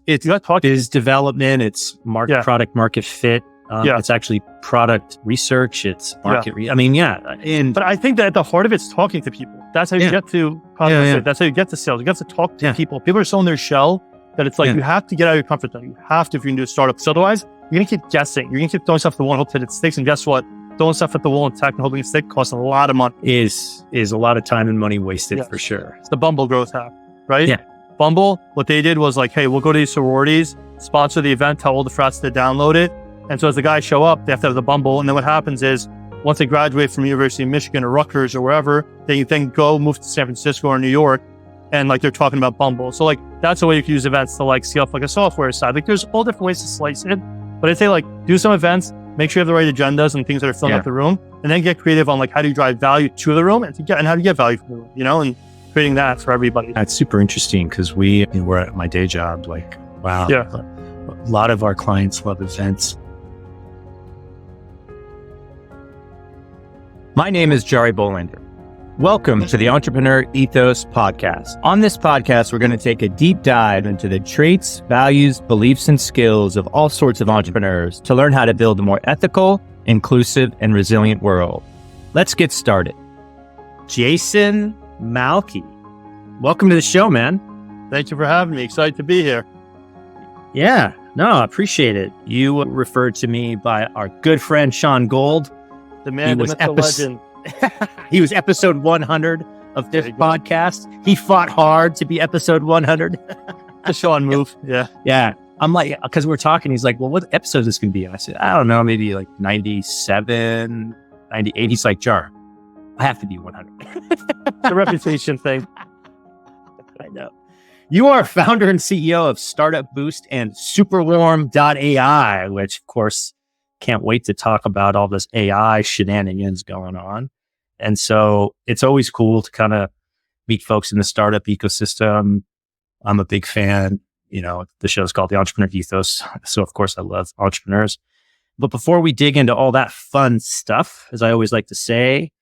It's is development. It's product market fit. It's actually product research. It's market. But I think that at the heart of it's talking to people. That's how you get to That's how you get to sales. You get to talk to people. People are so in their shell that it's like you have to get out of your comfort zone. You have to if you're gonna do a startup. So otherwise, you're gonna keep guessing. You're gonna keep throwing stuff at the wall and hope that it sticks. And guess what? Throwing stuff at the wall and tech and hoping it sticks costs a lot of money. Is a lot of time and money wasted for sure. It's the Bumble growth hack, right? Yeah. Bumble, what they did was like, hey, we'll go to these sororities, sponsor the event, tell all the frats to download it. And so as the guys show up, they have to have the Bumble. And then what happens is once they graduate from University of Michigan or Rutgers or wherever, they then go move to San Francisco or New York. And like they're talking about Bumble. So like that's a way you can use events to like see up like a software side. Like there's all different ways to slice it. But I'd say like do some events, make sure you have the right agendas and things that are filling up the room, and then get creative on like how do you drive value to the room and how do you get value from the room, and creating that for everybody. That's super interesting because we're at my day job. Like, wow. Yeah. A lot of our clients love events. My name is Jari Bolander. Welcome to the Entrepreneur Ethos podcast. On this podcast, we're going to take a deep dive into the traits, values, beliefs, and skills of all sorts of entrepreneurs to learn how to build a more ethical, inclusive, and resilient world. Let's get started. Jason Malki, welcome to the show, man. Thank you for having me. Excited to be here. Yeah, no, I appreciate it. You referred to me by our good friend, Sean Gold. The man, the legend. He was episode 100 of this podcast. He fought hard to be episode 100. The Sean move. Yeah. I'm like, because we're talking, he's like, well, what episode is this going to be? And I said, I don't know, maybe like 97, 98. He's like, Jar, I have to be 100. It's a reputation thing. I know. You are founder and CEO of Startup Boost and Superwarm.ai, which of course, can't wait to talk about all this AI shenanigans going on. And so it's always cool to kind of meet folks in the startup ecosystem. I'm a big fan. The show's called the Entrepreneur Ethos. So of course I love entrepreneurs. But before we dig into all that fun stuff, as I always like to say,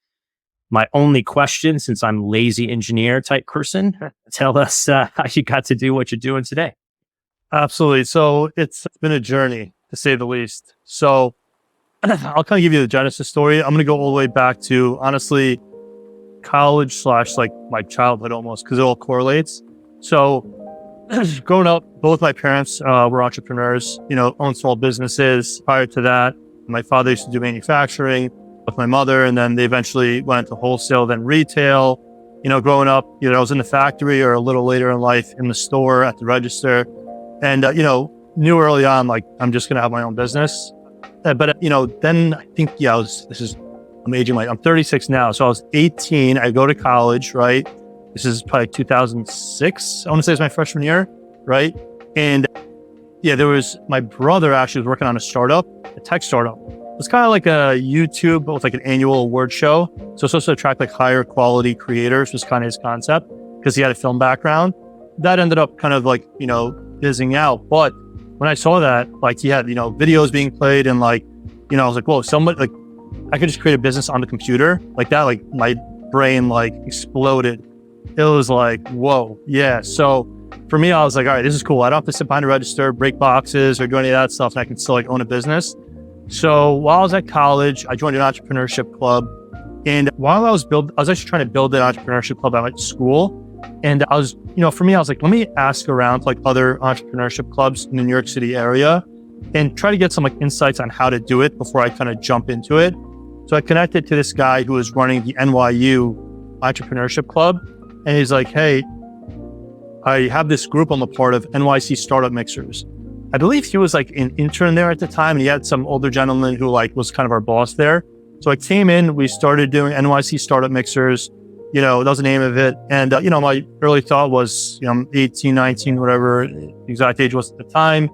my only question, since I'm lazy engineer type person, tell us how you got to do what you're doing today. Absolutely. So it's been a journey, to say the least. So I'll kind of give you the genesis story. I'm going to go all the way back to, honestly, college / like my childhood almost, because it all correlates. So growing up, both my parents were entrepreneurs, owned small businesses. Prior to that, my father used to do manufacturing with my mother, and then they eventually went into wholesale, then retail. Growing up, I was in the factory or a little later in life in the store at the register. And, knew early on, like, I'm just going to have my own business. But, then I think, I'm 36 now. So I was 18. I go to college, right? This is probably 2006. I want to say it's my freshman year, right? And there was, my brother actually was working on a tech startup. It was kind of like a YouTube, but with like an annual award show. So it's supposed to attract like higher quality creators, was kind of his concept, because he had a film background. That ended up kind of like, fizzing out. But when I saw that, like he had, videos being played and like, I was like, whoa, somebody, like I could just create a business on the computer like that. Like my brain like exploded. It was like, whoa. Yeah. So for me, I was like, all right, this is cool. I don't have to sit behind a register, break boxes or do any of that stuff. And I can still like own a business. So while I was at college, I joined an entrepreneurship club. And while I was actually trying to build an entrepreneurship club at my school. And I was, for me, I was like, let me ask around like other entrepreneurship clubs in the New York City area and try to get some like insights on how to do it before I kind of jump into it. So I connected to this guy who was running the NYU Entrepreneurship Club. And he's like, hey, I have this group I'm a part of, NYC Startup Mixers. I believe he was like an intern there at the time. And he had some older gentleman who like was kind of our boss there. So I came in, we started doing NYC Startup Mixers. That was the name of it. And, my early thought was, I'm 18, 19, whatever the exact age was at the time.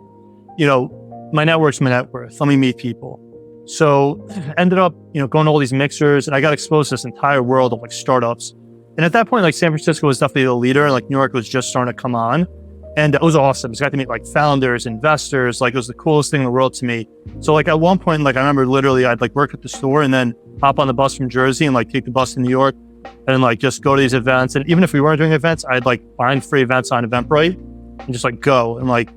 My network's my net worth. Let me meet people. So ended up, going to all these mixers, and I got exposed to this entire world of like startups. And at that point, like San Francisco was definitely the leader, and like New York was just starting to come on. And it was awesome. So I got to meet like founders, investors. Like it was the coolest thing in the world to me. So like at one point, like I remember literally I'd like work at the store and then hop on the bus from Jersey and like take the bus to New York. And like just go to these events. And even if we weren't doing events, I'd like find free events on Eventbrite and just like go and like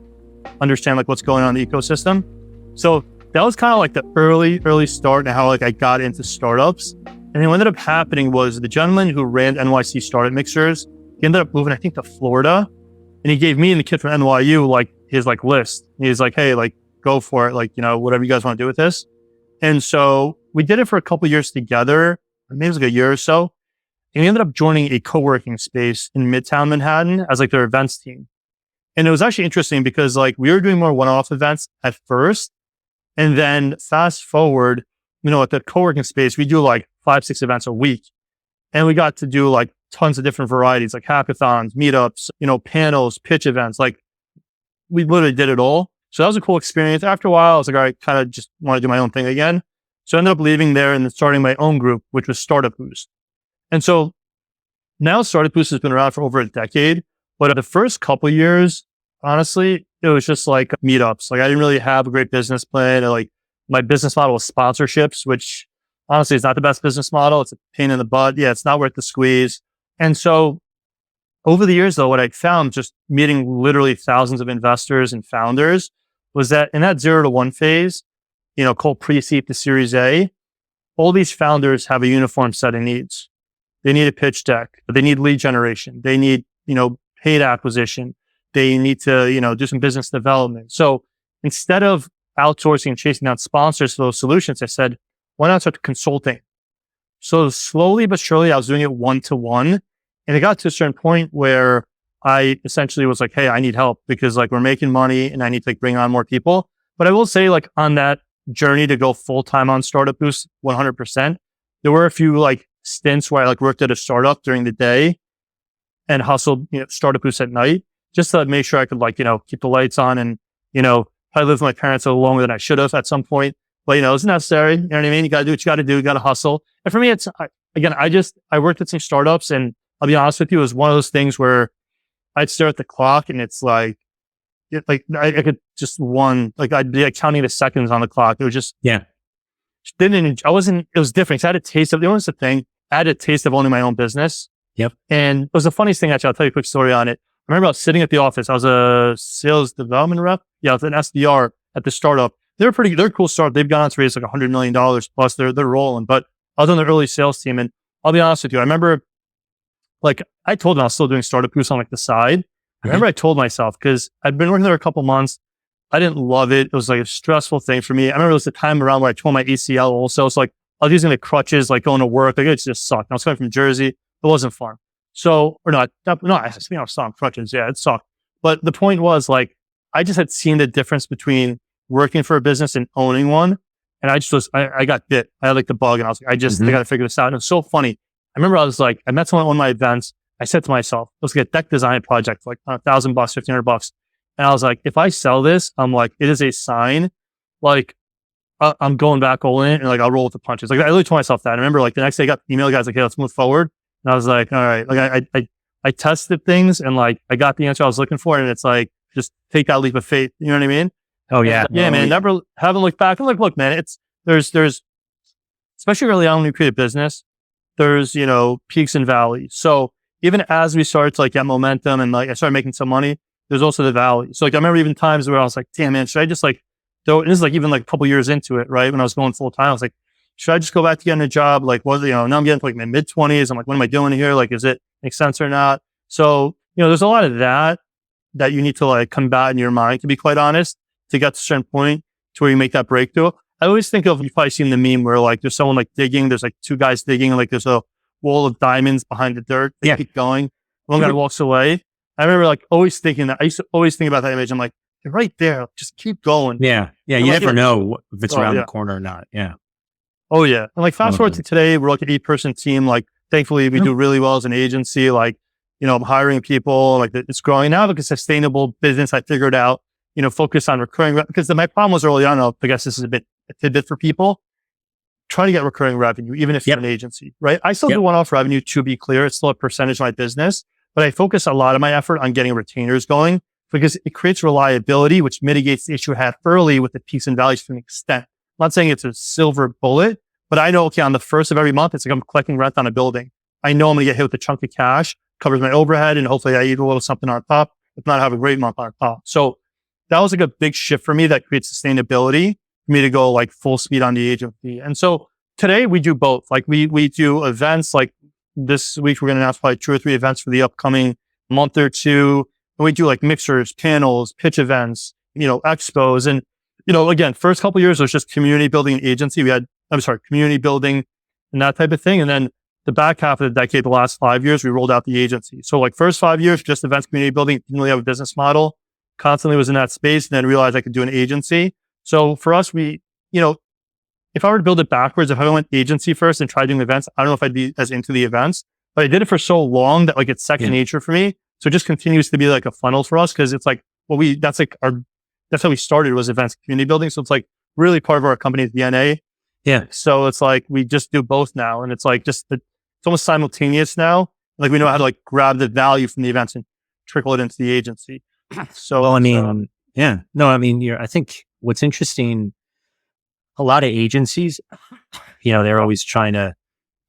understand like what's going on in the ecosystem. So that was kind of like the early start and how like I got into startups. And then what ended up happening was the gentleman who ran NYC Startup Mixers, he ended up moving, I think, to Florida. And he gave me and the kid from NYU like his like list. He's like, hey, like go for it. Like, you know, whatever you guys want to do with this. And so we did it for a couple of years together. Maybe it was like a year or so. And we ended up joining a co-working space in Midtown Manhattan as like their events team. And it was actually interesting because like we were doing more one-off events at first. And then fast forward, you know, at the co-working space, we do like 5-6 events a week. And we got to do like tons of different varieties, like hackathons, meetups, you know, panels, pitch events. Like we literally did it all. So that was a cool experience. After a while, I was like, all right, kind of just want to do my own thing again. So I ended up leaving there and then starting my own group, which was Startup Boost. And so now Startup Boost has been around for over a decade. But the first couple of years, honestly, it was just like meetups. Like I didn't really have a great business plan. Like my business model was sponsorships, which honestly is not the best business model. It's a pain in the butt. Yeah, it's not worth the squeeze. And so over the years, though, what I found just meeting literally thousands of investors and founders was that in that 0 to 1 phase, you know, called pre-seed to Series A, all these founders have a uniform set of needs. They need a pitch deck, but they need lead generation. They need, you know, paid acquisition. They need to, you know, do some business development. So instead of outsourcing and chasing down sponsors for those solutions, I said, why not start consulting? So slowly but surely, I was doing it 1-to-1. And it got to a certain point where I essentially was like, hey, I need help because like we're making money and I need to like bring on more people. But I will say like on that journey to go full time on Startup Boost 100%, there were a few like stints where I like worked at a startup during the day and hustled, you know, Startup Boost at night just to make sure I could like, you know, keep the lights on and, you know, probably lived with my parents a little longer than I should have at some point. But, you know, it's necessary. You know what I mean? You got to do what you got to do. You got to hustle. And for me, it's, I worked at some startups and I'll be honest with you, it was one of those things where I'd stare at the clock and it's like, I could just I'd be like counting the seconds on the clock. It was just, it was different. 'Cause I had a taste of, you know, what's the thing? I had a taste of owning my own business. Yep. And it was the funniest thing, actually. I'll tell you a quick story on it. I remember I was sitting at the office. I was a sales development rep. Yeah, I was an SDR at the startup. They're a cool startup. They've gone on to raise like $100 million plus. They're rolling, but I was on the early sales team. And I'll be honest with you. I remember like I told them I was still doing Startup Boost on like the side. I remember I told myself because I'd been working there a couple months. I didn't love it. It was like a stressful thing for me. I remember it was the time around where I tore my ACL also. So like I was using the crutches, like going to work. Like it just sucked. I was coming from Jersey. It wasn't fun. So, or not, I was on crutches. Yeah, it sucked. But the point was like, I just had seen the difference between working for a business and owning one. And I got bit. I had like the bug and I was like, I got to figure this out. And it was so funny. I remember I met someone at one of my events. I said to myself, let's get a deck design project for like $1,000, $1,500. And I was like, if I sell this, I'm like, it is a sign. Like, I'm going back all in and like, I'll roll with the punches. Like I literally told myself that. I remember like the next day I got the email, guys like, hey, let's move forward. And I was like, all right, like I tested things and like, I got the answer I was looking for. And it's like, just take that leap of faith. You know what I mean? Oh yeah. Yeah, man. Never haven't looked back. I'm like, look, man, there's, especially early on when you create a business, there's, you know, peaks and valleys. So even as we started to like get momentum and like I started making some money, there's also the valley. So like I remember even times where I was like, damn man, should I just like this is like even like a couple years into it, right? When I was going full time, I was like, should I just go back to getting a job? Like, now I'm getting to like my mid 20s. I'm like, what am I doing here? Like, is it make sense or not? So, you know, there's a lot of that you need to like combat in your mind, to be quite honest, to get to a certain point to where you make that breakthrough. I always think of, you've probably seen the meme where like there's someone like digging, there's like two guys digging and like there's a wall of diamonds behind the dirt. They keep going. One guy walks away. I remember like always thinking that. I used to always think about that image. I'm like, they're right there. Just keep going. Yeah. Yeah. You never know if it's around the corner or not. Yeah. Oh yeah. And like fast forward to today, we're like an 8-person team. Like thankfully we do really well as an agency. Like, you know, I'm hiring people, like it's growing now like a sustainable business. I figured out, you know, focus on recurring because my problem was early on. I guess this is a tidbit for people. Try to get recurring revenue, even if you're an agency, right? I still do one-off revenue, to be clear. It's still a percentage of my business, but I focus a lot of my effort on getting retainers going because it creates reliability, which mitigates the issue I had early with the peaks and valleys to an extent. I'm not saying it's a silver bullet, but I know, okay, on the first of every month, it's like I'm collecting rent on a building. I know I'm going to get hit with a chunk of cash, covers my overhead, and hopefully I eat a little something on top, if not have a great month on top. So that was like a big shift for me that creates sustainability for me to go like full speed on the agency. And so today we do both. Like we do events. Like this week we're going to announce probably 2 or 3 events for the upcoming month or two. And we do like mixers, panels, pitch events, expos. And, again, first couple of years was just community building and agency. Community building and that type of thing. And then the back half of the decade, the last 5 years, we rolled out the agency. So like first 5 years, just events, community building, didn't really have a business model, constantly was in that space, and then realized I could do an agency. So for us, we, if I were to build it backwards, if I went agency first and tried doing events, I don't know if I'd be as into the events, but I did it for so long that like it's second nature for me. So it just continues to be like a funnel for us, because it's like, that's how we started, was events, community building. So it's like really part of our company's DNA. Yeah. So it's like, we just do both now. And it's like, it's almost simultaneous now. Like we know how to like grab the value from the events and trickle it into the agency. So, well, I think what's interesting, a lot of agencies, they're always trying to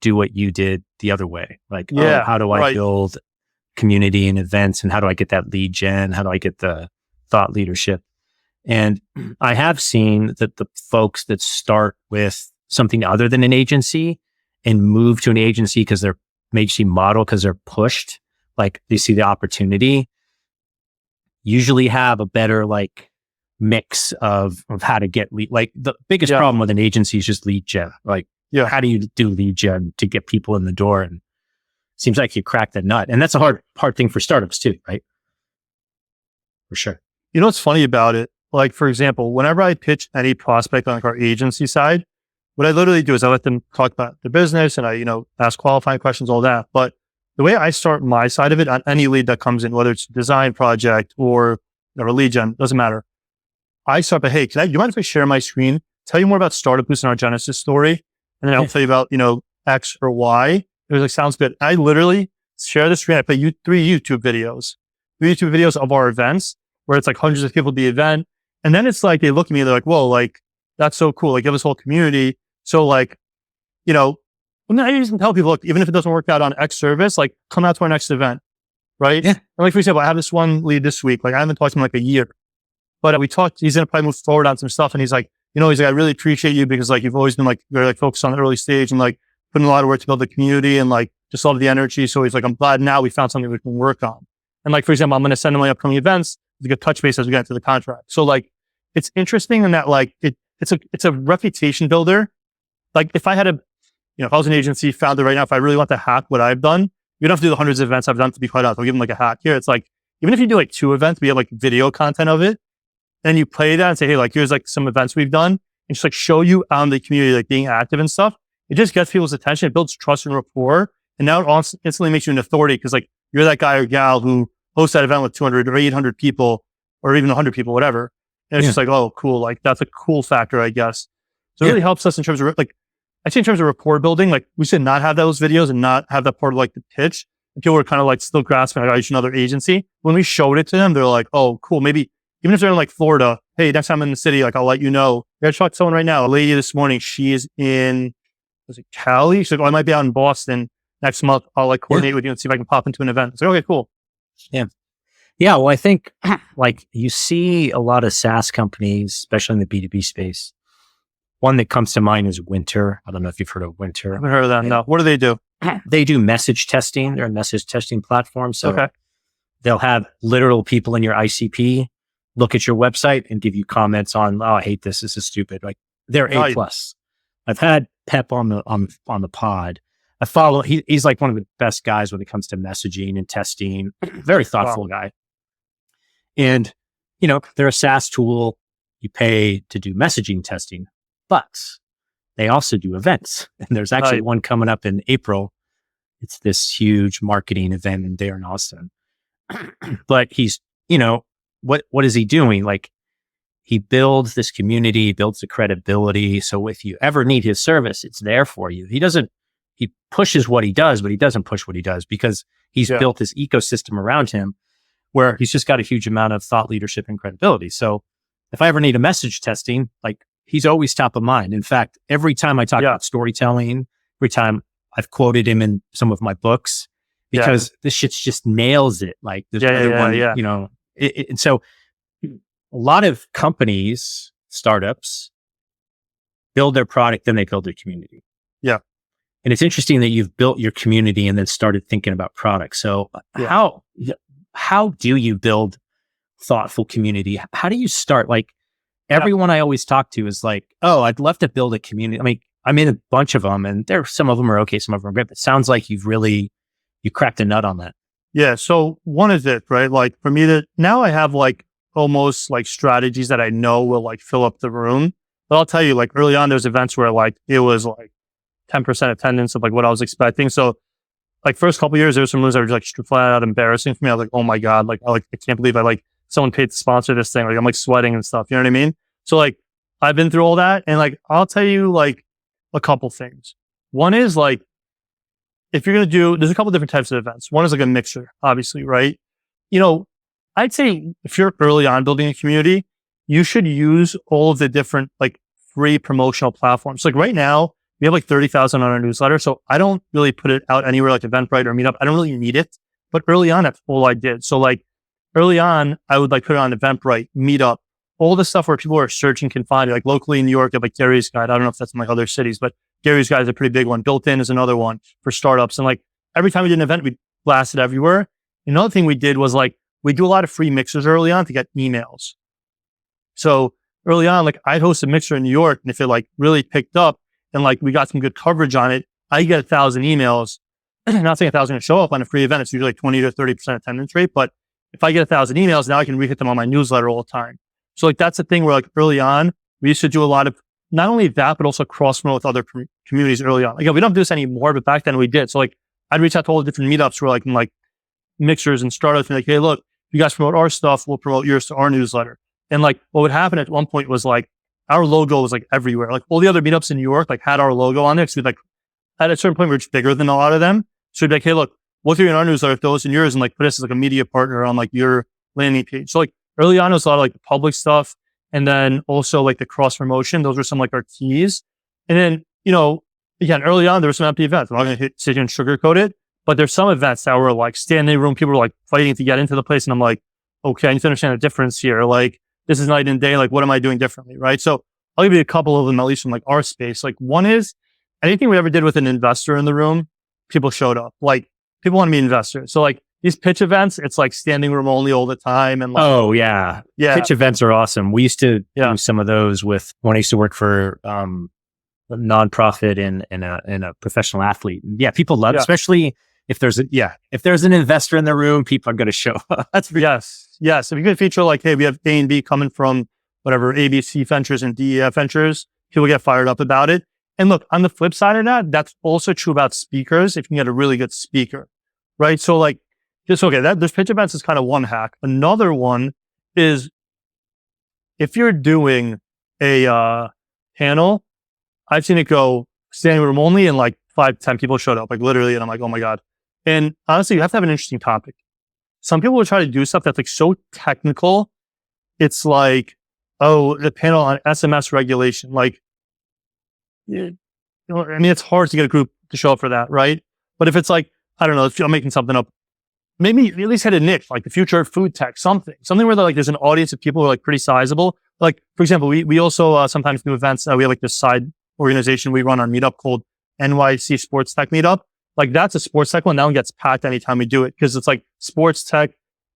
do what you did the other way. Like, how do I build community and events, and how do I get that lead gen? How do I get the thought leadership? And I have seen that the folks that start with something other than an agency and move to an agency because they're agency model, because they're pushed, like they see the opportunity, usually have a better like mix of how to get lead. Like the biggest problem with an agency is just lead gen. Like, how do you do lead gen to get people in the door? And it seems like you crack the nut. And that's a hard thing for startups too, right? For sure. You know what's funny about it? Like, for example, whenever I pitch any prospect on like our agency side, what I literally do is I let them talk about the business and I, ask qualifying questions, all that. But the way I start my side of it on any lead that comes in, whether it's a design project or a lead gen, doesn't matter. I start by, hey, do you mind if I share my screen, tell you more about Startup Boost and our Genesis story? And then I'll tell you about, X or Y. It was like, sounds good. I literally share the screen. I play 3 YouTube videos of our events where it's like hundreds of people at the event. And then it's like, they look at me, they're like, whoa, like, that's so cool. Like, you have this whole community. So like, I usually tell people, look, even if it doesn't work out on X service, like come out to our next event. Right. Yeah. And like, for example, I have this one lead this week. Like I haven't talked to him in like a year, but we talked, he's going to probably move forward on some stuff. And he's like, I really appreciate you because like, you've always been like very like focused on the early stage and like putting a lot of work to build the community and like just love the energy. So he's like, I'm glad now we found something we can work on. And like, for example, I'm going to send him my upcoming events to get touch base as we get into the contract. So like, it's interesting in that like, it's a reputation builder. Like if I had if I was an agency founder right now, if I really want to hack what I've done, you don't have to do the hundreds of events I've done to be quite honest. I'll give them like a hack here. It's like, even if you do like 2 events, we have like video content of it. And you play that and say, hey, like, here's like some events we've done and just like show you on the community, like being active and stuff. It just gets people's attention. It builds trust and rapport. And now it instantly makes you an authority because like you're that guy or gal who hosts that event with 200 or 800 people or even 100 people, whatever. And it's just like, oh, cool. Like that's a cool factor, I guess. So it really helps us in terms of like, I think in terms of rapport building, like we should not have those videos and not have that part of like the pitch. And people were kind of like still grasping, like, I should another agency. When we showed it to them, they're like, oh, cool. Maybe even if they're in like Florida, hey, next time I'm in the city, like I'll let you know. I talked to someone right now, a lady this morning, she is in, was it Cali? She's like, oh, I might be out in Boston next month. I'll like coordinate with you and see if I can pop into an event. It's like, okay, cool. Yeah. Yeah. Well, I think like you see a lot of SaaS companies, especially in the B2B space. One that comes to mind is Winter. I don't know if you've heard of Winter. I haven't heard of that. No. What do they do? They do message testing. They're a message testing platform. So they'll have literal people in your ICP look at your website and give you comments on, oh, I hate this. This is stupid. Like they're A+. I've had Pep on the pod. I follow, he's like one of the best guys when it comes to messaging and testing. Very thoughtful guy. And, they're a SaaS tool. You pay to do messaging testing, but they also do events. And there's actually one coming up in April. It's this huge marketing event there in Austin. But he's, what is he doing? Like he builds this community, builds the credibility. So if you ever need his service, it's there for you. He pushes what he does, but he doesn't push what he does because he's built this ecosystem around him where he's just got a huge amount of thought leadership and credibility. So if I ever need a message testing, like he's always top of mind. In fact, every time I talk about storytelling, every time I've quoted him in some of my books, because this shit just nails it. Like there's and so a lot of companies, startups, build their product, then they build their community. Yeah. And it's interesting that you've built your community and then started thinking about products. So how do you build thoughtful community? How do you start? Like everyone I always talk to is like, oh, I'd love to build a community. I mean, I'm in a bunch of them and some of them are okay. Some of them are great, but it sounds like you cracked a nut on that. Yeah. So one is it, right? Like for me now I have like almost like strategies that I know will like fill up the room. But I'll tell you, like early on, there's events where like it was like 10% attendance of like what I was expecting. So like first couple of years, there were some rooms that were like flat out embarrassing for me. I was like, oh my God, I can't believe someone paid to sponsor this thing. Like I'm like sweating and stuff. You know what I mean? So like I've been through all that. And like, I'll tell you like a couple things. One is like, if you're going to there's a couple different types of events. One is like a mixture, obviously, right? You know, I'd say if you're early on building a community, you should use all of the different like free promotional platforms. Like right now, we have like 30,000 on our newsletter. So I don't really put it out anywhere like Eventbrite or Meetup. I don't really need it. But early on, that's all I did. So like early on, I would like put it on Eventbrite, Meetup, all the stuff where people are searching can find it. Like locally in New York, I have like Gary's Guide. I don't know if that's in like other cities, but Gary's Guide is a pretty big one. Built In is another one for startups. And like every time we did an event, we blasted everywhere. Another thing we did was like, we do a lot of free mixers early on to get emails. So early on, like I'd host a mixer in New York, and if it like really picked up and like we got some good coverage on it, I get 1,000 emails. Not saying 1,000 to show up on a free event. It's usually like 20 to 30% attendance rate. But if I get 1,000 emails, now I can re-hit them on my newsletter all the time. So like that's the thing where like early on, we used to do a lot of not only that, but also cross promote with other communities early on. Like we don't do this anymore, but back then we did. So like I'd reach out to all the different meetups where like in like mixers and startups and like, hey, look, you guys promote our stuff, we'll promote yours to our newsletter. And like what would happen at one point was like our logo was like everywhere. Like all the other meetups in New York like had our logo on there. So we'd like at a certain point we were just bigger than a lot of them. So we'd be like, hey, look, we'll throw you in our newsletter, throw us in yours, and like put us as like a media partner on like your landing page. So like early on it was a lot of like the public stuff, and then also like the cross promotion. Those were some like our keys. And then, you know, again, early on there were some empty events. I'm not going to sit here and sugarcoat it, but there's some events that were like standing room. People were like fighting to get into the place. And I'm like, okay, I need to understand the difference here. Like this is night and day. Like what am I doing differently? Right. So I'll give you a couple of them, at least from like our space. Like one is anything we ever did with an investor in the room, people showed up. Like people want to meet investors. So like these pitch events, it's like standing room only all the time. And like, oh yeah. Pitch events are awesome. We used to do some of those when I used to work for a nonprofit and a professional athlete. Yeah, people love, especially if there's an investor in the room, people are going to show up. Yes. If you could feature like, hey, we have A and B coming from whatever ABC Ventures and DEF Ventures, people get fired up about it. And look, on the flip side of that, that's also true about speakers. If you can get a really good speaker, right? So like, there's pitch events is kind of one hack. Another one is if you're doing a panel, I've seen it go standing room only and like 5-10 people showed up, like literally. And I'm like, oh my God. And honestly, you have to have an interesting topic. Some people will try to do stuff that's like so technical. It's like, oh, the panel on SMS regulation. Like, you know, I mean, it's hard to get a group to show up for that, right? But if it's like, I don't know, if I'm making something up, maybe at least hit a niche, like the future of food tech, something where like there's an audience of people who are like pretty sizable. Like, for example, we also sometimes do events. We have like this side organization we run on Meetup called NYC Sports Tech Meetup. Like that's a sports tech one. That one gets packed anytime we do it because it's like sports tech,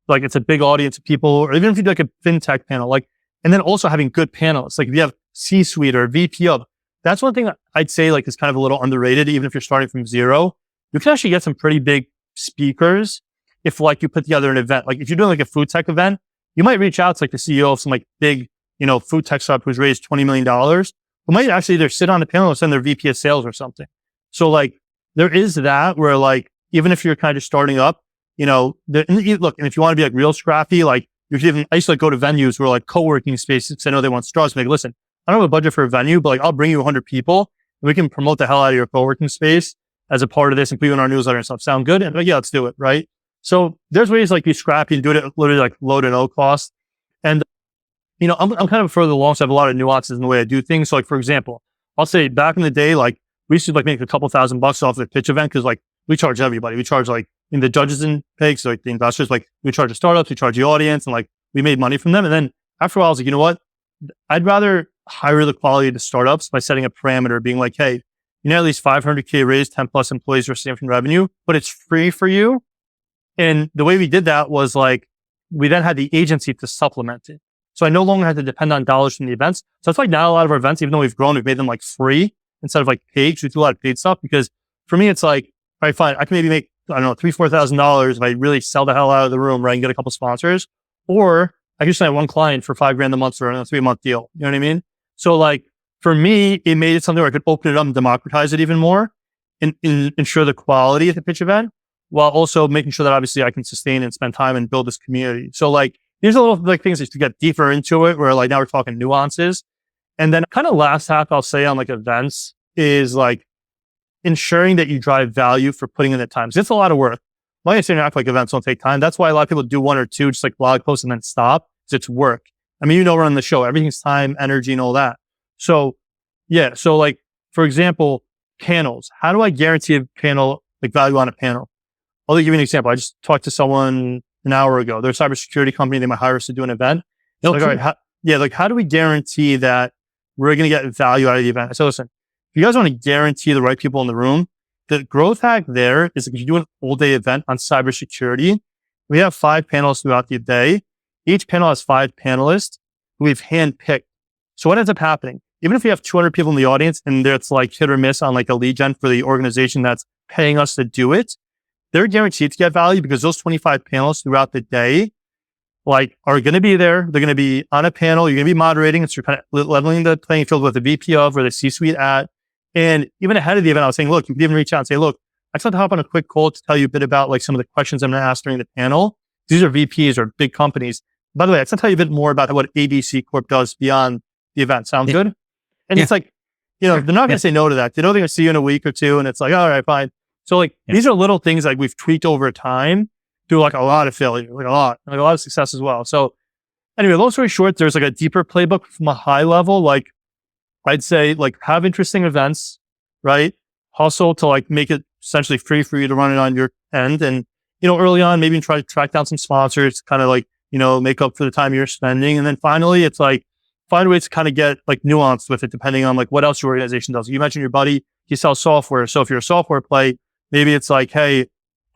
like it's a big audience of people, or even if you do like a fintech panel, like, and then also having good panelists. Like if you have C-suite or VP of, that's one thing I'd say like is kind of a little underrated. Even if you're starting from zero, you can actually get some pretty big speakers if like you put together an event. Like if you're doing like a food tech event, you might reach out to like the CEO of some like big, you know, food tech startup who's raised $20 million, who might actually either sit on the panel or send their VP of sales or something. So like there is that where like, even if you're kind of starting up, you know, look, and if you want to be like real scrappy, like you can even, I used to like go to venues where like co-working spaces, because I know they want straws. Like, listen, I don't have a budget for a venue, but like I'll bring you 100 people and we can promote the hell out of your co-working space as a part of this and put you in our newsletter and stuff. Sound good? And like, yeah, let's do it. Right. So there's ways like be scrappy and do it at literally like low to no cost. And, you know, I'm kind of further along. So I have a lot of nuances in the way I do things. So like, for example, I'll say back in the day, like we used to like make a couple $1,000 off the pitch event. Cause like we charge everybody. We charge like the judges and pay. So like the investors, like we charge the startups, we charge the audience, and like we made money from them. And then after a while, I was like, you know what? I'd rather hire the quality to startups by setting a parameter, being like, hey, you know, at least 500K raise, 10 plus employees or significant revenue, but it's free for you. And the way we did that was like, we then had the agency to supplement it. So I no longer had to depend on dollars from the events. So that's why now a lot of our events, even though we've grown, we've made them like free instead of like paid. We do a lot of paid stuff because for me, it's like, all right, fine. I can maybe make, I don't know, $3,000-$4,000 if I really sell the hell out of the room, right? And get a couple sponsors. Or I can just sign one client for $5,000 a month for a 3-month deal. You know what I mean? So like for me, it made it something where I could open it up and democratize it even more and ensure the quality at the pitch event while also making sure that obviously I can sustain and spend time and build this community. So like, these are little like things to get deeper into it where like now we're talking nuances. And then kind of last half I'll say on like events is like ensuring that you drive value for putting in the time. So it's a lot of work. My understanding act like events don't take time. That's why a lot of people do one or two, just like blog posts and then stop. It's work. I mean, you know, we're on the show, everything's time, energy and all that. So yeah. So like, for example, panels. How do I guarantee a panel, like value on a panel? I'll give you an example. I just talked to someone an hour ago. They're a cybersecurity company. They might hire us to do an event. So like, all right, how do we guarantee that we're going to get value out of the event? I said, listen, if you guys want to guarantee the right people in the room, the growth hack there is if you do an all day event on cybersecurity, we have 5 panels throughout the day. Each panel has 5 panelists who we've handpicked. So what ends up happening? Even if we have 200 people in the audience and it's like hit or miss on like a lead gen for the organization that's paying us to do it, they're guaranteed to get value because those 25 panels throughout the day, like, are going to be there. They're going to be on a panel. You're going to be moderating. So you're kind of leveling the playing field with the VP of or the C-suite at. And even ahead of the event, I was saying, look, you can even reach out and say, look, I just want to hop on a quick call to tell you a bit about like some of the questions I'm going to ask during the panel. These are VPs or big companies. By the way, I just want to tell you a bit more about what ABC Corp does beyond the event. Sound good? And it's like, you know, they're not going to say no to that. They know they're going to see you in a week or two. And it's like, all right, fine. So like, these are little things like we've tweaked over time through like a lot of failure, like a lot of success as well. So anyway, long story short, there's like a deeper playbook from a high level. Like I'd say like have interesting events, right? Hustle to like make it essentially free for you to run it on your end. And, you know, early on, maybe try to track down some sponsors, kind of like, you know, make up for the time you're spending. And then finally, it's like, find ways to kind of get like nuanced with it, depending on like what else your organization does. You mentioned your buddy, he sells software. So if you're a software play, maybe it's like, hey,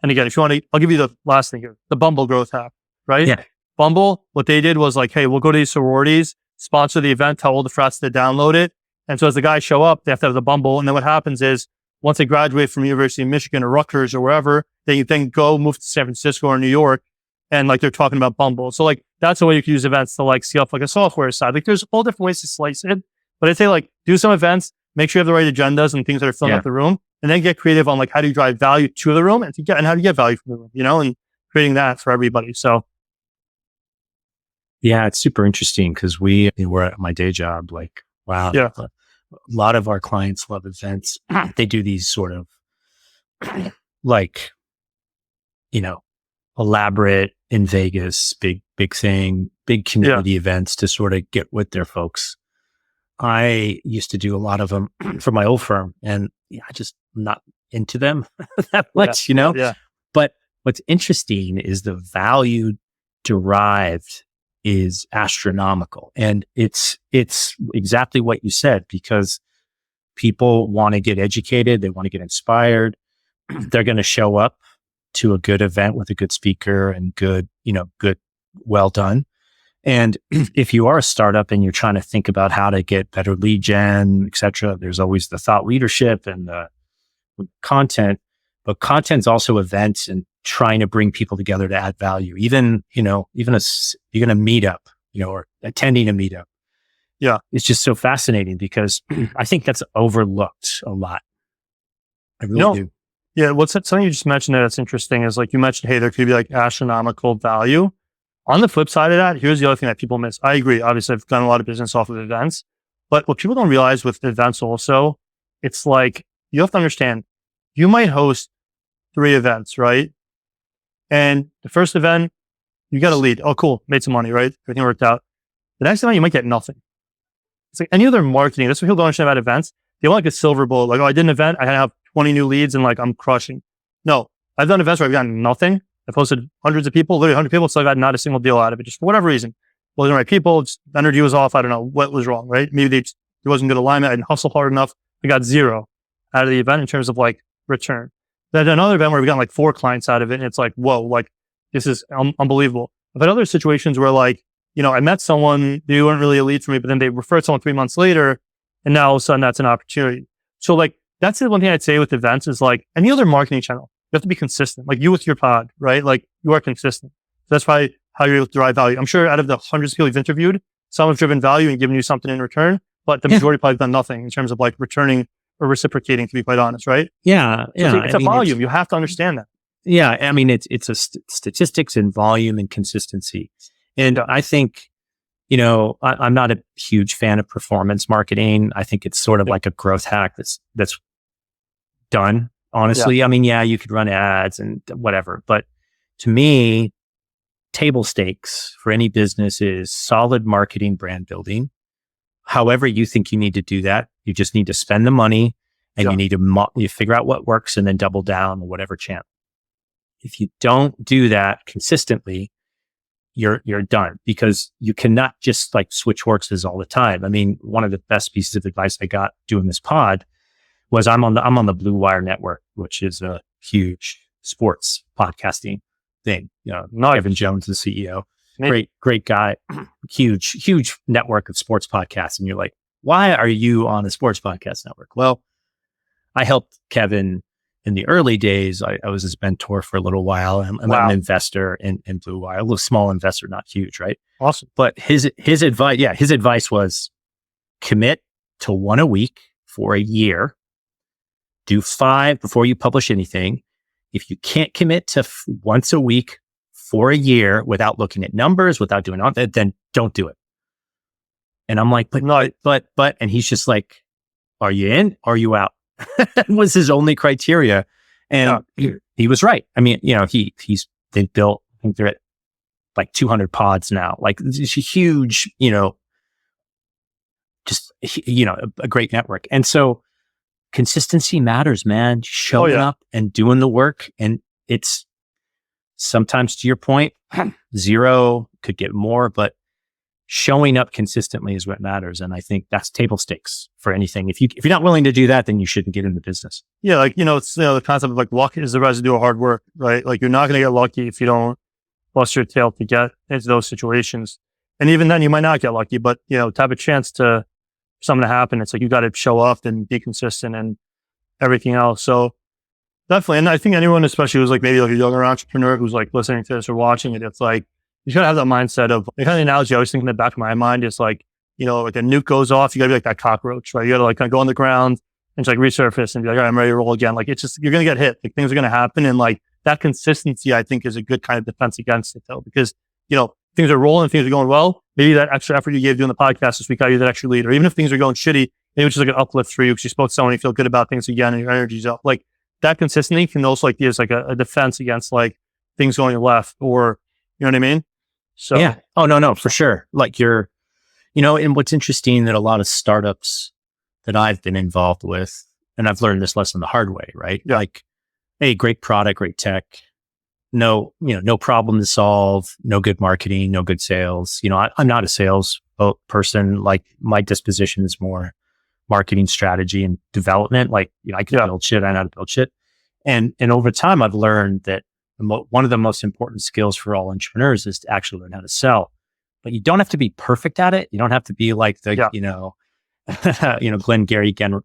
and again, if you want to, I'll give you the last thing here, the Bumble growth hack, right? Yeah. Bumble, what they did was like, hey, we'll go to these sororities, sponsor the event, tell all the frats to download it. And so as the guys show up, they have to have the Bumble. And then what happens is once they graduate from University of Michigan or Rutgers or wherever, they then go move to San Francisco or New York. And like they're talking about Bumble. So like that's a way you can use events to like scale up like a software side. Like there's all different ways to slice it. But I'd say like do some events, make sure you have the right agendas and things that are filling up the room. And then get creative on like how do you drive value to the room and how do you get value from the room, you know, and creating that for everybody. So yeah, it's super interesting because we're at my day job. Like, wow, a lot of our clients love events. They do these sort of like, you know, elaborate in Vegas, big thing, big community events to sort of get with their folks. I used to do a lot of them for my old firm and I just not into them that much, you know? Yeah. But what's interesting is the value derived is astronomical. And it's exactly what you said, because people want to get educated. They want to get inspired. They're going to show up to a good event with a good speaker and good, well done. And if you are a startup and you're trying to think about how to get better lead gen, et cetera, there's always the thought leadership and the content, but content's also events and trying to bring people together to add value. Even a meetup, or attending a meetup. Yeah. It's just so fascinating because I think that's overlooked a lot. I really do. Yeah. What's something you just mentioned that's interesting is like you mentioned, hey, there could be like astronomical value. On the flip side of that, here's the other thing that people miss. I agree. Obviously, I've done a lot of business off of events, but what people don't realize with events also, it's like, you have to understand, you might host 3 events, right? And the first event, you got a lead. Oh, cool. Made some money, right? Everything worked out. The next event, you might get nothing. It's like any other marketing. That's what people don't understand about events. They want like a silver bullet. Like, oh, I did an event. I have 20 new leads and like I'm crushing. No, I've done events where I've gotten nothing. I posted hundreds of people, literally 100 people, so I got not a single deal out of it, just for whatever reason. wasn't the right people. Just, energy was off. I don't know what was wrong, right? Maybe there wasn't good alignment. I didn't hustle hard enough. I got 0 out of the event in terms of like return. Then another event where we got like 4 clients out of it, and it's like, whoa, like this is unbelievable. I've had other situations where like, I met someone, they weren't really a lead for me, but then they referred someone 3 months later, and now all of a sudden that's an opportunity. So like, that's the one thing I'd say with events is like any other marketing channel, you have to be consistent. Like you with your pod, right? Like you are consistent. So that's probably how you're able to derive value. I'm sure out of the hundreds of people you've interviewed, some have driven value and given you something in return, but the majority probably done nothing in terms of like returning or reciprocating, to be quite honest, right? Yeah. Yeah. It's a volume. You have to understand that. Yeah. I mean, it's a statistics and volume and consistency. And I think, I'm not a huge fan of performance marketing. I think it's sort of like a growth hack that's done, honestly. Yeah. I mean, you could run ads and whatever, but to me, table stakes for any business is solid marketing, brand building. However you think you need to do that, you just need to spend the money and you need to you figure out what works and then double down on whatever channel. If you don't do that consistently, you're done, because you cannot just like switch horses all the time. I mean, one of the best pieces of advice I got doing this pod was I'm on the Blue Wire Network, which is a huge sports podcasting thing. Evan Jones, the CEO, great guy, huge network of sports podcasts. And you're like, why are you on a sports podcast network? Well, I helped Kevin in the early days. I was his mentor for a little while. I'm an investor in Blue Wire, a little small investor, not huge, right? Awesome. But his advice was commit to 1 a week for a year. Do 5 before you publish anything. If you can't commit to once a week for a year without looking at numbers, without doing all that, then don't do it. And I'm like, but, and he's just like, are you in? Are you out? That was his only criteria. And he was right. I mean, they've built, I think they're at like 200 pods now. Like it's a huge, a great network. And so consistency matters, man. Showing up and doing the work. And it's sometimes, to your point, 0 could get more, but showing up consistently is what matters. And I think that's table stakes for anything. If you're not willing to do that, then you shouldn't get into business. Yeah. Like, it's the concept of like luck is the residue of hard work, right? Like you're not going to get lucky if you don't bust your tail to get into those situations. And even then you might not get lucky, but to have a chance to something to happen, it's like, you got to show up and be consistent and everything else. So definitely. And I think anyone, especially who's like maybe like a younger entrepreneur who's like listening to this or watching it, it's like, you gotta have that mindset of the kind of analogy I always think in the back of my mind is like, like a nuke goes off, you gotta be like that cockroach, right? You gotta like kind of go on the ground and just like resurface and be like, all right, I'm ready to roll again. Like it's just, you're gonna get hit. Like things are gonna happen. And like that consistency, I think, is a good kind of defense against it though, because, things are rolling, things are going well. Maybe that extra effort you gave doing the podcast this week got you that extra lead. Or even if things are going shitty, maybe it's just like an uplift for you because you spoke to someone, you feel good about things again and your energy's up. Like that consistency can also like be as like a defense against like things going left, or, you know what I mean? So, yeah. Oh, no, for sure. Like and what's interesting that a lot of startups that I've been involved with, and I've learned this lesson the hard way, right? Yeah. Like, hey, great product, great tech, no problem to solve, no good marketing, no good sales. I'm not a sales person. Like my disposition is more marketing strategy and development. Like, I can build shit. I know how to build shit. And over time, I've learned that one of the most important skills for all entrepreneurs is to actually learn how to sell. But you don't have to be perfect at it. You don't have to be like the,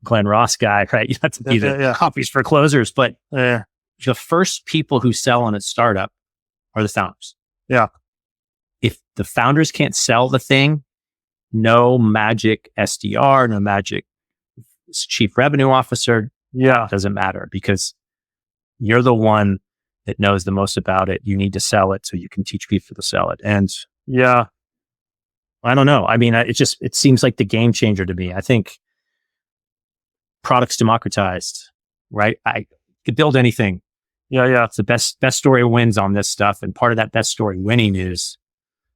Glenn Ross guy, right? You have to be the copies for closers. But the first people who sell on a startup are the founders. Yeah. If the founders can't sell the thing, no magic SDR, no magic chief revenue officer, doesn't matter, because you're the one that knows the most about it. You need to sell it so you can teach people to sell it. And I don't know. I mean, it seems like the game changer to me. I think products democratized, right? I could build anything. Yeah. It's the best story wins on this stuff. And part of that best story winning is,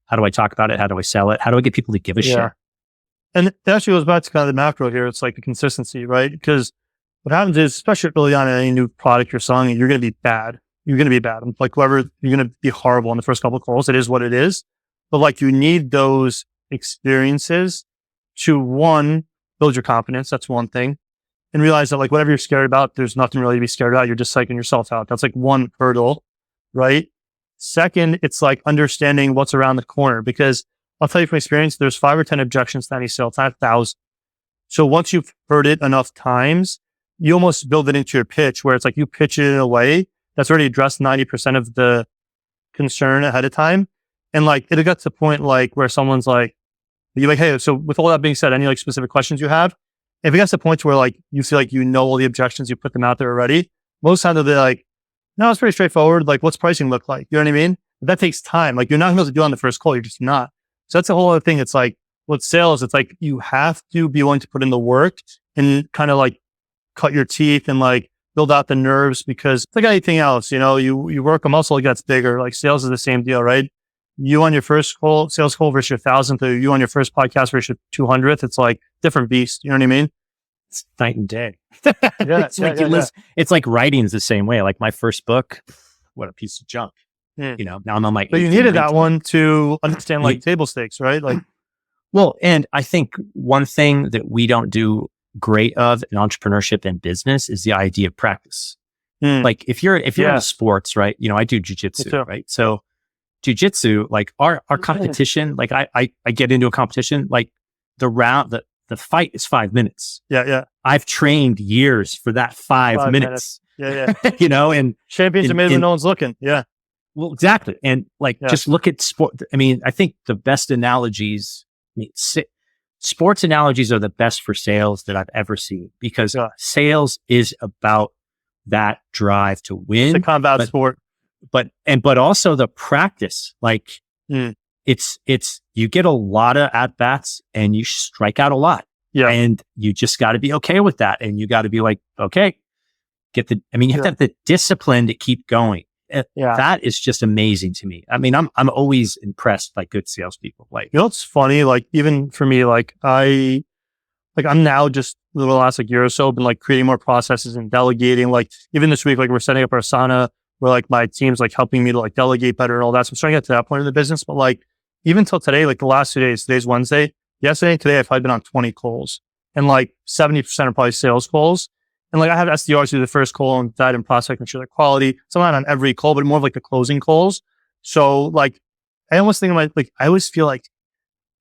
how do I talk about it? How do I sell it? How do I get people to give a shit? And that actually goes back to kind of the macro here. It's like the consistency, right? Because what happens is, especially early on in any new product you're selling, you're going to be bad. You're going to be bad. Like whoever, you're going to be horrible in the first couple of calls. It is what it is. but like you need those experiences to one, build your confidence. That's one thing. And realize that like whatever you're scared about, there's nothing really to be scared about. You're just psyching yourself out. That's like one hurdle, right? Second, it's like understanding what's around the corner, because I'll tell you from experience, there's 5 or 10 objections to any sale. It's not 1,000. So once you've heard it enough times, you almost build it into your pitch where it's like you pitch it in a way that's already addressed 90% of the concern ahead of time. And like, it got to the point like where someone's like, you're like, hey, so with all that being said, any like specific questions you have? If it gets to the point where like you feel like you know all the objections, you put them out there already, most times they're like, no, it's pretty straightforward. Like, what's pricing look like? You know what I mean? But that takes time. Like, you're not going to be able to do it on the first call. You're just not. So that's a whole other thing. It's like with sales, it's like you have to be willing to put in the work and kind of like cut your teeth and like build out the nerves, because it's like anything else, you know, you work a muscle, it gets bigger. Like sales is the same deal, right? You on your first call, sales call versus your 1,000th, or you on your first podcast versus your 200th, it's like different beast. You know what I mean? It's night and day. Yeah, it's like writing's the same way. Like my first book, what a piece of junk. Mm. You know, now I'm on my. But you needed that one to understand like table stakes, right? Like, well, and I think one thing that we don't do great of in entrepreneurship and business is the idea of practice. Like if you're in sports, right? You know, I do jujitsu, right? So jujitsu, like our competition, like I get into a competition, like the fight is 5 minutes. Yeah. I've trained years for that 5 minutes. Yeah. You know, and champions are made when no one's looking. Yeah. Well, exactly. And like, just look at sport. I mean, I think the best analogies, sports analogies are the best for sales that I've ever seen, because sales is about that drive to win. It's a combat sport. But also the practice, like it's, you get a lot of at bats and you strike out a lot. Yeah. And you just got to be okay with that. And you got to be like, okay, you have to have the discipline to keep going. That is just amazing to me. I mean, I'm always impressed by good salespeople. Like, you know, it's funny, like even for me, like I'm now just the last like year or so been like creating more processes and delegating. Like even this week, like we're setting up our Asana where like my team's like helping me to like delegate better and all that. So I'm starting to get to that point in the business. But like even till today, like the last 2 days, today's Wednesday, yesterday and today, I've probably been on 20 calls, and like 70% are probably sales calls. And like I have SDRs do the first call and dive and prospect and ensure their quality. So I'm not on every call, but more of like the closing calls. So like I almost think I always feel like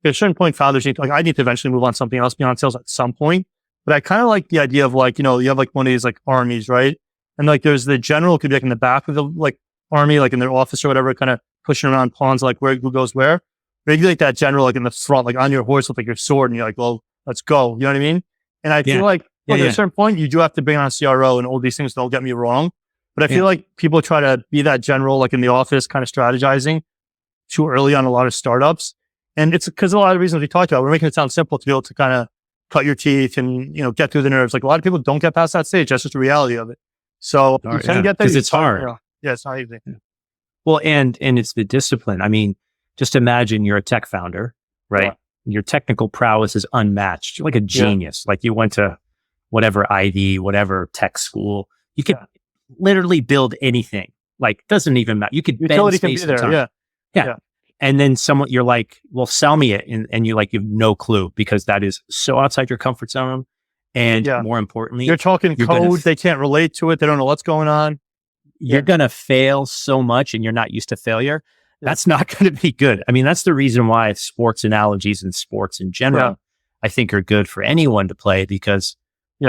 at a certain point, founders need to, like, I need to eventually move on something else beyond sales at some point. But I kind of like the idea of like, you know, you have like one of these like armies, right? And like there's the general could be like in the back of the like army, like in their office or whatever, kind of pushing around pawns, like who goes where. Maybe like that general, like in the front, like on your horse with like your sword, and you're like, well, let's go. You know what I mean? And I feel like at a certain point, you do have to bring on a CRO and all these things. Don't get me wrong. But I feel like people try to be that general, like in the office, kind of strategizing too early on a lot of startups. And it's because a lot of the reasons we talked about, we're making it sound simple to be able to kind of cut your teeth and, you know, get through the nerves. Like a lot of people don't get past that stage. That's just the reality of it. So you can get there. Because it's hard. Yeah, it's not easy. Well, and it's the discipline. I mean, just imagine you're a tech founder, right? Yeah. Your technical prowess is unmatched. You're like a genius. Like you went to whatever Ivy, whatever tech school. You could literally build anything. Like, doesn't even matter. You could bend space and time. Yeah. And then you're like, well, sell me it. And you like, you have no clue, because that is so outside your comfort zone. And more importantly, you're talking code. They can't relate to it. They don't know what's going on. You're going to fail so much, and you're not used to failure. That's not going to be good. I mean, that's the reason why sports analogies and sports in general, I think, are good for anyone to play, because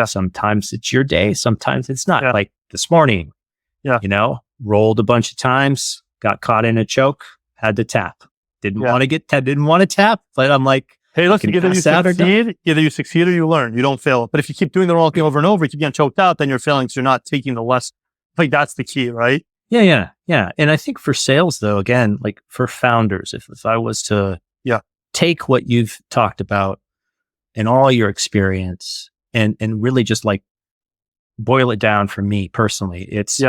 sometimes it's your day. Sometimes it's not. Like this morning, you know, rolled a bunch of times, got caught in a choke, had to tap. Didn't want to tap, but I'm like, hey, look, either you succeed or you learn. You don't fail. But if you keep doing the wrong thing over and over, you keep getting choked out, then you're failing. So you're not taking the lesson. Like that's the key, right? Yeah. And I think for sales, though, again, like for founders, if I was to take what you've talked about and all your experience and really just like boil it down for me personally, it's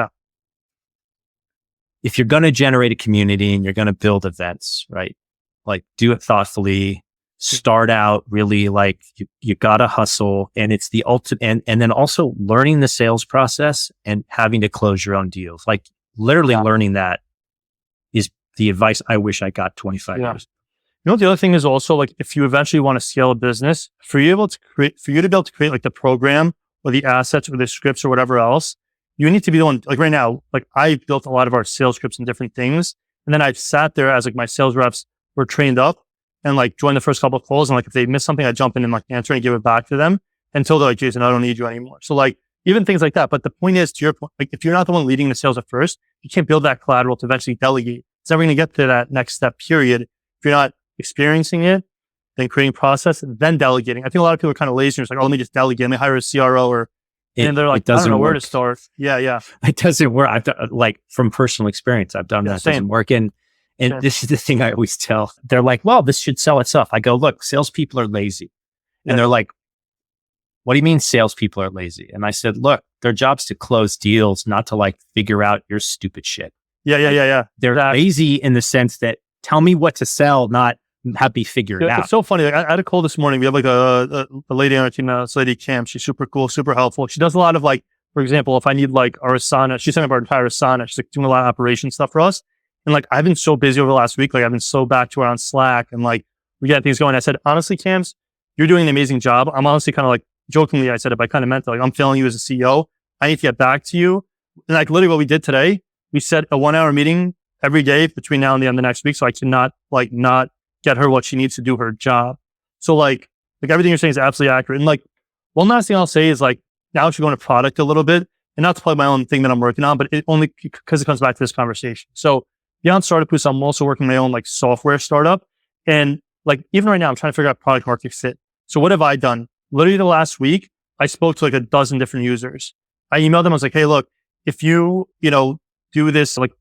if you're going to generate a community and you're going to build events, right? Like do it thoughtfully, start out really like you got to hustle, and it's the ultimate, and then also learning the sales process and having to close your own deals. Like literally learning that is the advice I wish I got 25 years. know, the other thing is also like, if you eventually want to scale a business, for you to be able to create like the program or the assets or the scripts or whatever else, you need to be the one, like right now, like I built a lot of our sales scripts and different things. And then I've sat there as like my sales reps were trained up and like joined the first couple of calls. And like, if they miss something, I jump in and like answer and give it back to them until they're like, Jason, I don't need you anymore. So like, even things like that. But the point is, to your point, like if you're not the one leading the sales at first, you can't build that collateral to eventually delegate. It's never going to get to that next step, period. If you're not experiencing it, then creating process, and then delegating. I think a lot of people are kind of lazy. It's like, oh, let me just delegate. Let me hire a CRO and they're like, I don't know where to start. Yeah. It doesn't work. I've done, like from personal experience, I've done that. It doesn't work. And this is the thing I always tell. They're like, well, this should sell itself. I go, look, salespeople are lazy. And they're like, what do you mean salespeople are lazy? And I said, look, their job's to close deals, not to like figure out your stupid shit. Yeah. They're lazy in the sense that tell me what to sell, not have me figure it out. It's so funny. Like, I had a call this morning. We have like a lady on our team, this lady Cam. She's super cool, super helpful. She does a lot of like, for example, if I need like our Asana, she's setting up our entire Asana. She's like doing a lot of operation stuff for us. And like, I've been so busy over the last week. Like I've been so back to her on Slack and like, we got things going. I said, honestly, Cams, you're doing an amazing job. I'm honestly kind of like, jokingly, I said it, but I kind of meant it. Like, I'm failing you as a CEO. I need to get back to you. And like literally what we did today, we set a 1-hour meeting every day between now and the end of the next week. So I cannot like not get her what she needs to do her job. So like everything you're saying is absolutely accurate. And like, one last thing I'll say is like, now I should go into product a little bit and not to plug my own thing that I'm working on, but it only because it comes back to this conversation. So beyond Startup Boost, I'm also working my own like software startup. And like, even right now, I'm trying to figure out product market fit. So what have I done? Literally the last week, I spoke to like a dozen different users. I emailed them. I was like, hey, look, if you do this, like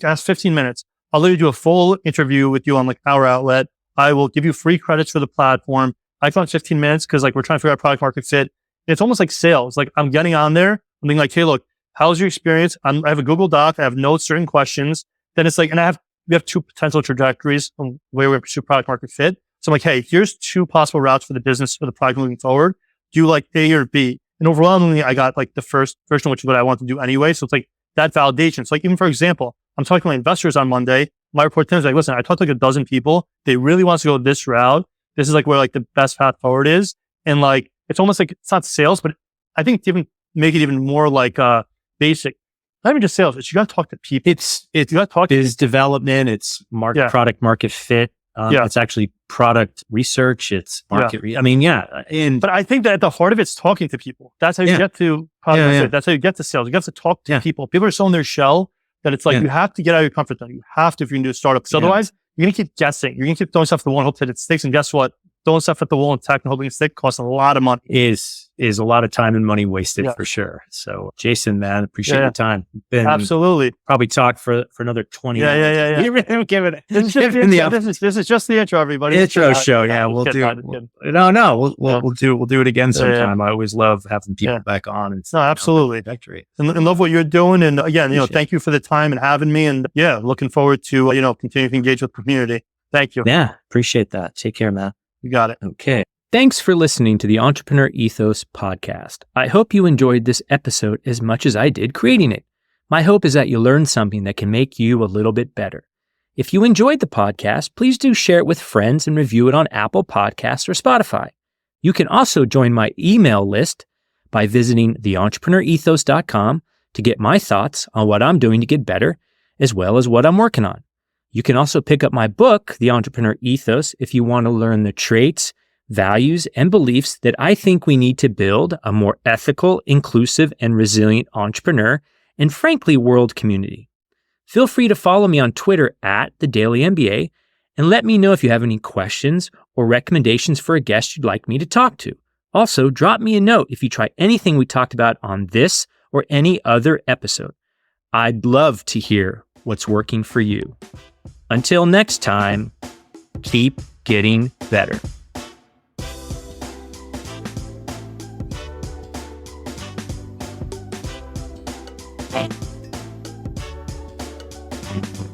ask 15 minutes, I'll literally do a full interview with you on like our outlet. I will give you free credits for the platform. I found 15 minutes because like we're trying to figure out product market fit. It's almost like sales. Like I'm getting on there. I'm being like, hey, look, how's your experience? I have a Google Doc. I have notes, certain questions. Then it's like, and we have two potential trajectories on where we pursue product market fit. So I'm like, hey, here's two possible routes for the business for the product moving forward. Do you like A or B? And overwhelmingly, I got like the first version, which is what I want to do anyway. So it's like that validation. So like, even for example, I'm talking to my investors on Monday. My report team is like, listen, I talked to like a dozen people. They really want to go this route. This is like where like the best path forward is. And like, it's almost like, it's not sales, but I think to even make it even more like basic, not even just sales, it's you got to talk to people. You got to talk to business development. It's product market fit. It's actually product research. It's market. But I think that at the heart of it's talking to people. That's how you get to product fit. That's how you get to sales. You have to talk to people. People are so in their shell that it's like, you have to get out of your comfort zone. You have to, if you're going to do a startup. Because otherwise you're going to keep guessing. You're going to keep throwing stuff at the wall and hope that it sticks. And guess what? Throwing stuff at the wall and tech and hoping it sticks costs a lot of money. Is a lot of time and money wasted for sure. So Jason, man, appreciate your time. Absolutely. Probably talk for another 20 hours. Yeah. You really give it. This is just the intro, everybody. Intro show. Yeah, we'll do it. We'll do it again sometime. I always love having people back on. And absolutely. Victory. And love what you're doing. And again, thank you for the time and having me. And looking forward to continuing to engage with the community. Thank you. Yeah, appreciate that. Take care, man. You got it. Okay. Thanks for listening to the Entrepreneur Ethos podcast. I hope you enjoyed this episode as much as I did creating it. My hope is that you learned something that can make you a little bit better. If you enjoyed the podcast, please do share it with friends and review it on Apple Podcasts or Spotify. You can also join my email list by visiting theentrepreneurethos.com to get my thoughts on what I'm doing to get better, as well as what I'm working on. You can also pick up my book, The Entrepreneur Ethos, if you want to learn the traits, values, and beliefs that I think we need to build a more ethical, inclusive, and resilient entrepreneur and frankly, world community. Feel free to follow me on Twitter @TheDailyMBA and let me know if you have any questions or recommendations for a guest you'd like me to talk to. Also, drop me a note if you try anything we talked about on this or any other episode. I'd love to hear what's working for you. Until next time, keep getting better. Thank you.